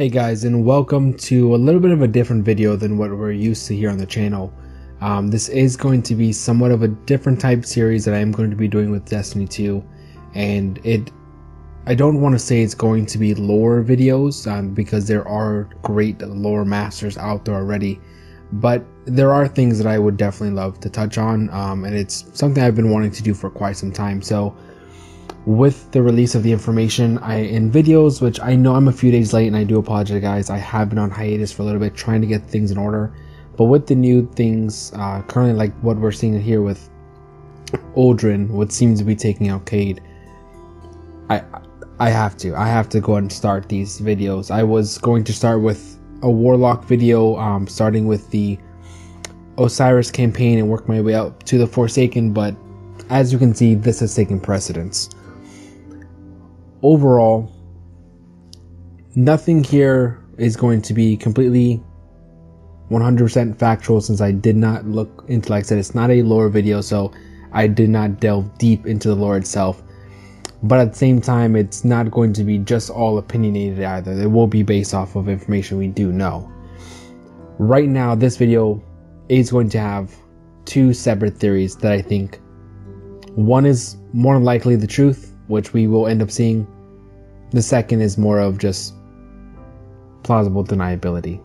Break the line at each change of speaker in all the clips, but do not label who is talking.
Hey guys, and welcome to a little bit of a different video than what we're used to here on the channel. This is going to be somewhat of a different type series that I am going to be doing with Destiny 2, and I don't want to say it's going to be lore videos because there are great lore masters out there already, but there are things that I would definitely love to touch on, and it's something I've been wanting to do for quite some time. So with the release of the information in videos, which I know I'm a few days late and I do apologize guys, I have been on hiatus for a little bit trying to get things in order, but with the new things currently, like what we're seeing here with Uldren, what seems to be taking out Cayde, I have to go ahead and start these videos. I was going to start with a Warlock video, starting with the Osiris campaign and work my way up to the Forsaken, but as you can see, this has taken precedence. Overall, nothing here is going to be completely 100% factual, since I did not look into, like I said, it's not a lore video, so I did not delve deep into the lore itself. But at the same time, it's not going to be just all opinionated either. It will be based off of information we do know. Right now, this video is going to have two separate theories that I think. One is more likely the truth, which we will end up seeing. The second is more of just plausible deniability,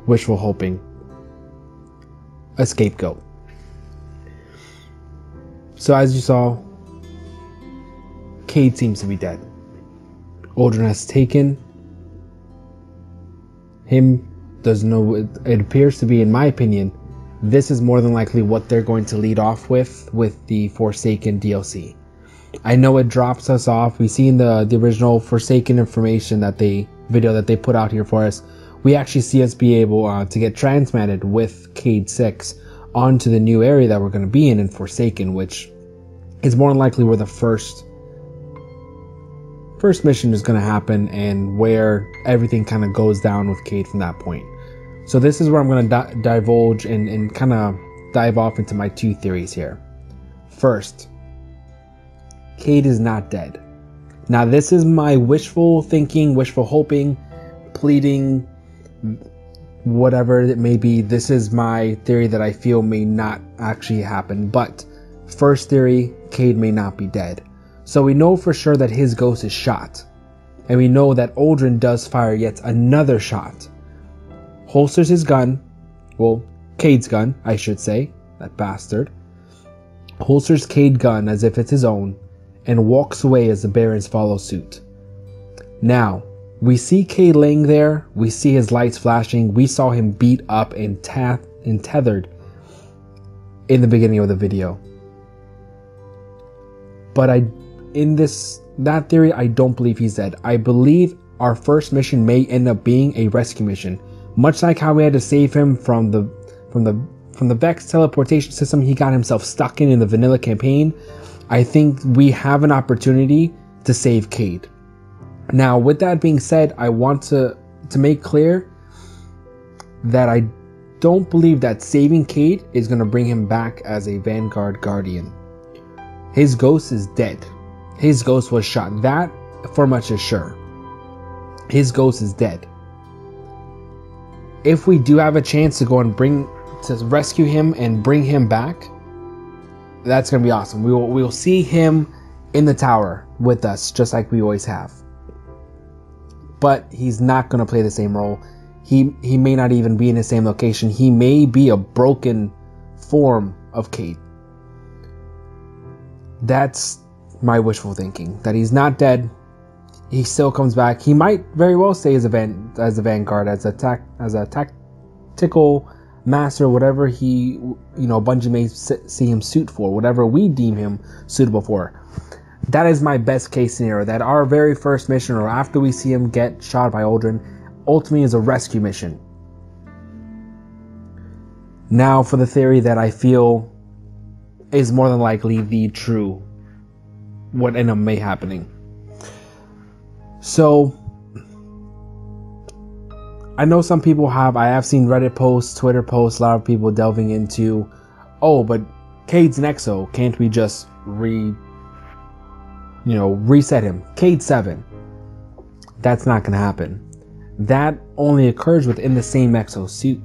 wishful hoping, a scapegoat. So as you saw, Cayde seems to be dead. Uldren has taken him. It appears to be, in my opinion, this is more than likely what they're going to lead off with the Forsaken DLC. I know it drops us off. We see in the original Forsaken information video that they put out here for us, we actually see us be able to get transmitted with Cayde-6 onto the new area that we're going to be in Forsaken, which is more than likely where the first mission is going to happen and where everything kind of goes down with Cayde from that point. So this is where I'm going to divulge and kind of dive off into my two theories here. First, Cayde is not dead. Now this is my wishful thinking, wishful hoping, pleading, whatever it may be. This is my theory that I feel may not actually happen. But first theory, Cayde may not be dead. So we know for sure that his ghost is shot. And we know that Uldren does fire yet another shot. Holsters his gun, well, Cayde's gun, I should say, that bastard. Holsters Cayde's gun as if it's his own, and walks away as the Barons follow suit. Now, we see Cayde laying there, we see his lights flashing, we saw him beat up and tethered in the beginning of the video. But that theory, I don't believe he's dead. I believe our first mission may end up being a rescue mission. Much like how we had to save him from the Vex teleportation system he got himself stuck in the vanilla campaign, I think we have an opportunity to save Cayde. Now, with that being said, I want to make clear that I don't believe that saving Cayde is going to bring him back as a Vanguard Guardian. His ghost is dead. His ghost was shot. That for much is sure. His ghost is dead. If we do have a chance to go and rescue him and bring him back, that's gonna be awesome. We will see him in the tower with us, just like we always have. But he's not gonna play the same role. He may not even be in the same location. He may be a broken form of Cayde. That's my wishful thinking. That he's not dead. He still comes back. He might very well stay as a Vanguard, as a tactical master, whatever Bungie may see him suit for, whatever we deem him suitable for. That is my best case scenario, that our very first mission, or after we see him get shot by Uldren, ultimately is a rescue mission. Now for the theory that I feel is more than likely the true, what end up may happening. So I know some people I have seen Reddit posts, Twitter posts, a lot of people delving into, oh, but Cayde's an exo, can't we just reset him? Cayde 7. That's not going to happen. that only occurs within the same exosuit.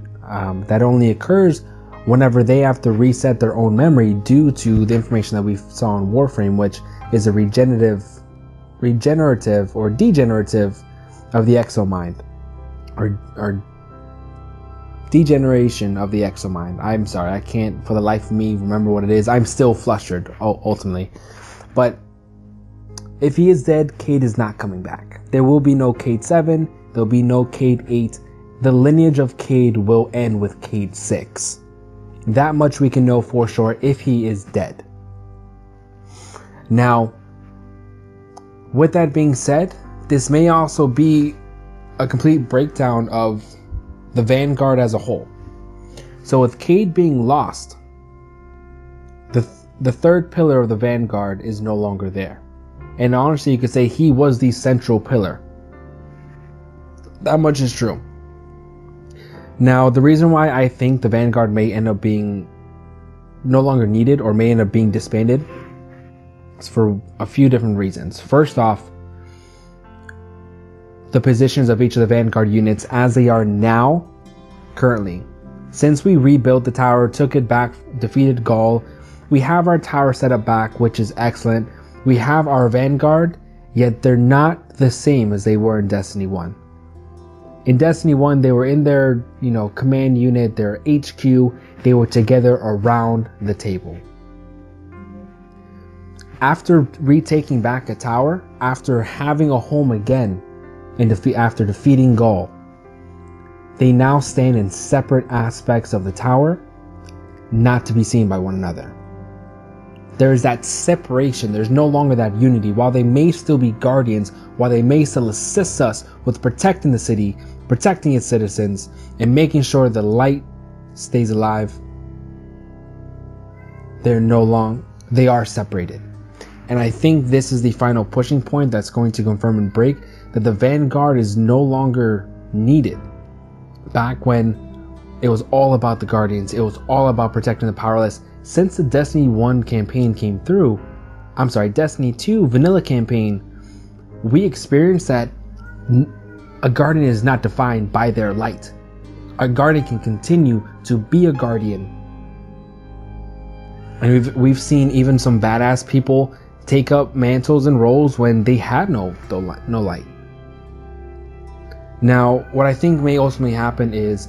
That only occurs whenever they have to reset their own memory due to the information that we saw in Warframe, which is a regenerative or degenerative of the exo mind, or degeneration of the exo mind. I'm sorry, I can't for the life of me remember what it is. I'm still flustered ultimately. But if he is dead, Cayde is not coming back. There will be no Cayde-7, there'll be no Cayde-8. The lineage of Cayde will end with Cayde-6. That much we can know for sure if he is dead. Now, with that being said, this may also be a complete breakdown of the Vanguard as a whole. So with Cayde being lost, the third pillar of the Vanguard is no longer there. And honestly, you could say he was the central pillar. That much is true. Now, the reason why I think the Vanguard may end up being no longer needed or may end up being disbanded is for a few different reasons. First off, the positions of each of the Vanguard units as they are now, currently. Since we rebuilt the tower, took it back, defeated Gaul, we have our tower set up back, which is excellent. We have our Vanguard, yet they're not the same as they were in Destiny 1. In Destiny 1, they were in their, command unit, their HQ. They were together around the table. After retaking back a tower, after having a home again, after defeating Gaul, they now stand in separate aspects of the tower, not to be seen by one another. There is that separation. There's no longer that unity. While they may still be guardians, while they may still assist us with protecting the city, protecting its citizens, and making sure the light stays alive, they are separated. And I think this is the final pushing point that's going to confirm and break that the Vanguard is no longer needed. Back when it was all about the Guardians, it was all about protecting the powerless. Since the Destiny 1 campaign came through, Destiny 2 vanilla campaign, we experienced that a Guardian is not defined by their light. A Guardian can continue to be a Guardian. And we've seen even some badass people take up mantles and roles when they had no light. Now, what I think may ultimately happen is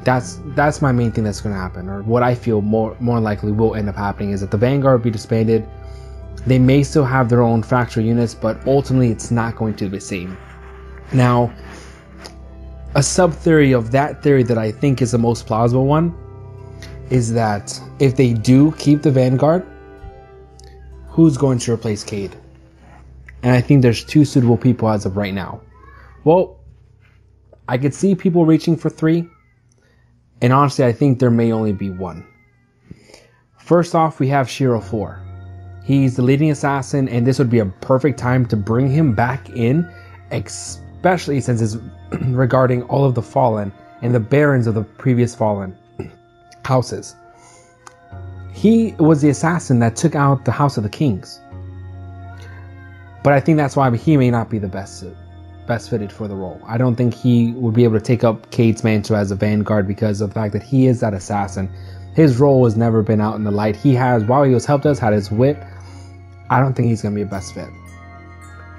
that's my main thing that's going to happen, or what I feel more likely will end up happening, is that the Vanguard will be disbanded. They may still have their own factory units, but ultimately it's not going to be the same. Now, a sub-theory of that theory that I think is the most plausible one is that if they do keep the Vanguard, who's going to replace Cayde? And I think there's two suitable people as of right now. Well, I could see people reaching for 3. And honestly, I think there may only be 1. First off, we have Shiro 4. He's the leading assassin, and this would be a perfect time to bring him back in, especially since it's regarding all of the Fallen and the barons of the previous Fallen houses. He was the assassin that took out the House of the Kings. But I think that's why he may not be the best fitted for the role. I don't think he would be able to take up Cayde's mantle as a Vanguard because of the fact that he is that assassin. His role has never been out in the light. He has, while he has helped us, had his wit. I don't think he's going to be a best fit.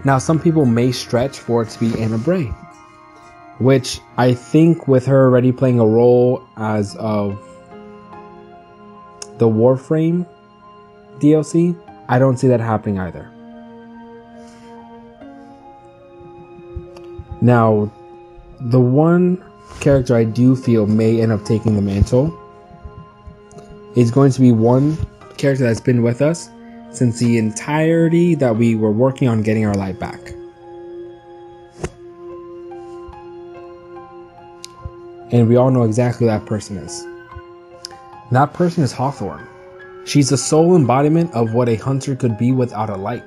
Now, some people may stretch for it to be Anna Bray, which I think with her already playing a role as of the Warframe DLC, I don't see that happening either. Now, the one character I do feel may end up taking the mantle is going to be one character that's been with us since the entirety that we were working on getting our light back. And we all know exactly who that person is. That person is Hawthorne. She's the sole embodiment of what a hunter could be without a light.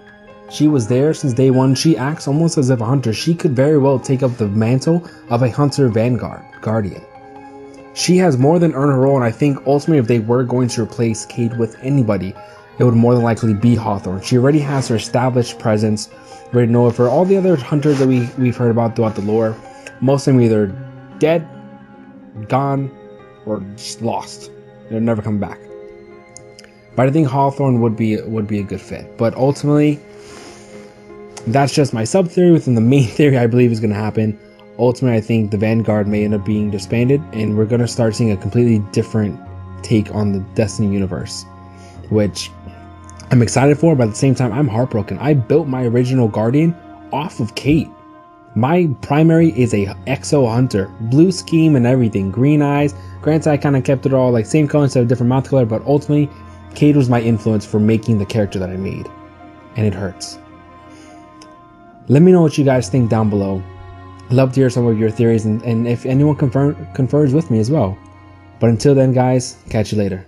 She was there since day one. She acts almost as if a hunter. She could very well take up the mantle of a hunter guardian. She has more than earned her role, and I think ultimately if they were going to replace Cayde with anybody, it would more than likely be Hawthorne. She already has her established presence. We already know of her. All the other hunters that we've heard about throughout the lore, most of them either dead, gone, or just lost. They're never coming back. But I think Hawthorne would be a good fit. But ultimately, that's just my sub theory within the main theory I believe is going to happen. Ultimately, I think the Vanguard may end up being disbanded, and we're going to start seeing a completely different take on the Destiny universe, which I'm excited for, but at the same time, I'm heartbroken. I built my original Guardian off of Cayde. My primary is a Exo Hunter, blue scheme and everything, green eyes. Granted, I kind of kept it all like same color instead of different mouth color, but ultimately, Cayde was my influence for making the character that I made, and it hurts. Let me know what you guys think down below. Love to hear some of your theories, and if anyone confers with me as well. But until then, guys, catch you later.